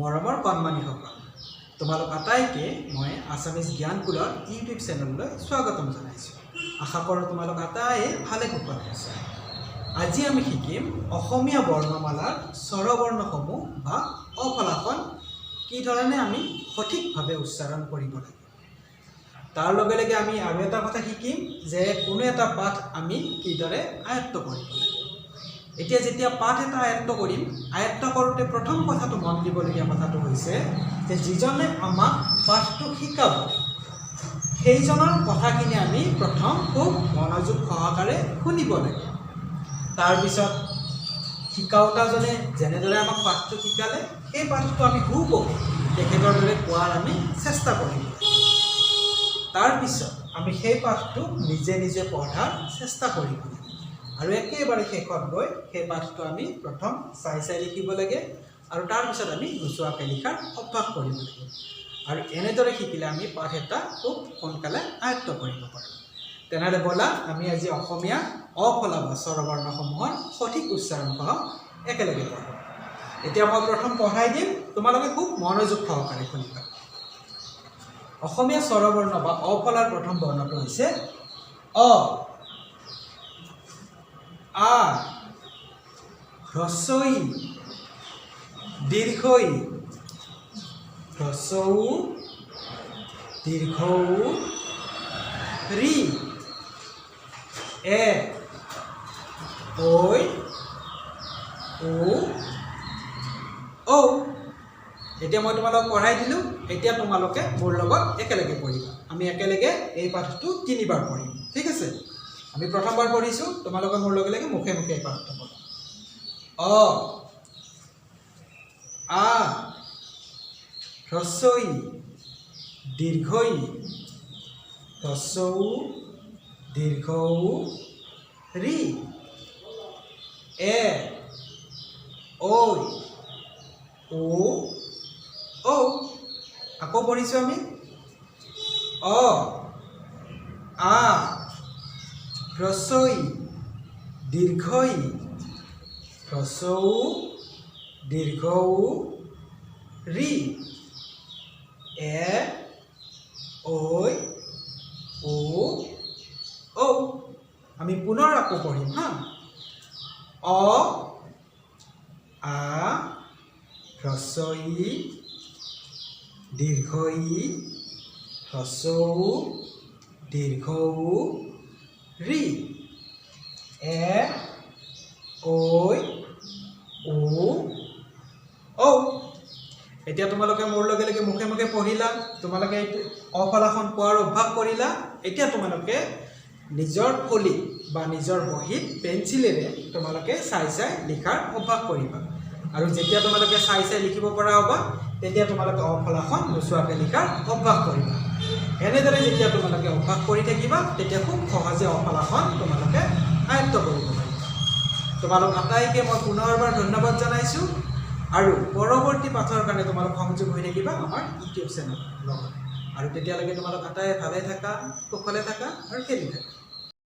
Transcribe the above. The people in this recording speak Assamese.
মৰমৰ কণমানিসকল, তোমালোক আটাইকে মই আছামিজ জ্ঞানকুলৰ ইউটিউব চেনেললৈ স্বাগতম জনাইছোঁ। আশা কৰোঁ তোমালোক আটাইয়ে ভালে কুশলে আছে। আজি আমি শিকিম অসমীয়া বৰ্ণমালাৰ স্বৰবৰ্ণসমূহ বা অফলাখন কি ধৰণে আমি সঠিকভাৱে উচ্চাৰণ কৰিব লাগে। তাৰ লগে লগে আমি আৰু এটা কথা শিকিম যে কোনো এটা পাঠ আমি কিদৰে আয়ত্ত কৰিব লাগে। এতিয়া যেতিয়া পাঠ এটা আয়ত্ত কৰিম, আয়ত্ত কৰোঁতে প্ৰথম কথাটো মন দিবলগীয়া কথাটো হৈছে যে যিজনে আমাক পাঠটো শিকাব সেইজনৰ কথাখিনি আমি প্ৰথম খুব মনোযোগ সহকাৰে শুনিব লাগে। তাৰপিছত শিকাওঁতাজনে যেনেদৰে আমাক পাঠটো শিকালে সেই পাঠটো আমি হুবহু তেখেতৰ দৰে কোৱাৰ আমি চেষ্টা কৰিম। তাৰপিছত আমি সেই পাঠটো নিজে নিজে পঢ়াৰ চেষ্টা কৰিব লাগে আৰু একেবাৰে শেষত গৈ সেই পাঠটো আমি প্ৰথম চাই লিখিব লাগে আৰু তাৰপিছত আমি নোচোৱাকৈ লিখাৰ অভ্যাস কৰিব লাগে। আৰু এনেদৰে শিকিলে আমি পাঠ এটা খুব সোনকালে আয়ত্ত কৰিব পাৰোঁ। তেনেহ'লে ব'লা আমি আজি অসমীয়া অফলা বা স্বৰবৰ্ণসমূহৰ সঠিক উচ্চাৰণ সহ একেলগে পঢ়োঁ। এতিয়া মই প্ৰথম পঢ়াই দিম, তোমালোকে খুব মনোযোগ সহকাৰে শুনিবা। অসমীয়া স্বৰবৰ্ণ বা অফলাৰ প্ৰথম বৰ্ণটো হৈছে অ, আ, হ্ৰস্ব ই, দীৰ্ঘ ই, হ্ৰস্ব উ, দীৰ্ঘ উ, ঋ, এ, ঐ, ও, ঔ। এতিয়া মই তোমালোকক পঢ়াই দিলোঁ, এতিয়া তোমালোকে মোৰ লগত একেলগে পঢ়িবা। আমি একেলগে এই পাঠটো 3 বাৰ পঢ়িম, ঠিক আছে? আমি প্ৰথমবাৰ পঢ়িছোঁ, তোমালোকে মোৰ লগে লগে মুখে মুখে এই পাঠটো পঢ়া। অ, আ, হ্ৰস্ব ই, দীৰ্ঘ ই, হ্ৰস্ব উ, দীৰ্ঘ উ, ঋ, এ, ঐ, ও, ঔ। আকৌ পঢ়িছোঁ আমি। অ, আ, হ্ৰস্ব ই, দীৰ্ঘ ই, হ্ৰস্ব উ, দীৰ্ঘ উ, ঋ, এ, ঐ, ও, ঔ। আমি পুনৰ আকৌ পঢ়িম হা। অ, আ, হ্ৰস্ব ই, দীৰ্ঘ ই, হ্ৰস্ব উ, দীৰ্ঘ উ, ঋ, এ, ঐ, ও, ঔ। এতিয়া তোমালোকে মোৰ লগে লগে মুখে মুখে পঢ়িলা, তোমালোকে অফলাখন কোৱাৰ অভ্যাস কৰিলা। এতিয়া তোমালোকে নিজৰ কলি বা নিজৰ বহীত পেঞ্চিলেৰে তোমালোকে চাই লিখাৰ অভ্যাস কৰিবা। আৰু যেতিয়া তোমালোকে চাই লিখিব পৰা হ'বা তেতিয়া তোমালোকে অফলাখন নোচোৱাকৈ লিখাৰ অভ্যাস কৰিবা। এনেদৰে যেতিয়া তোমালোকে অভ্যাস কৰি থাকিবা তেতিয়া খুব সহজে অফলাখন তোমালোকে আয়ত্ত কৰিব পাৰিবা। তোমালোক আটাইকে মই পুনৰবাৰ ধন্যবাদ জনাইছোঁ আৰু পৰৱৰ্তী পাঠৰ কাৰণে তোমালোক সংযোগ হৈ থাকিবা আমাৰ ইউটিউব চেনেলৰ লগত। আৰু তেতিয়ালৈকে তোমালোক আটাই ভালে থাকা, কুশলে থাকা আৰু খেলি থাকা।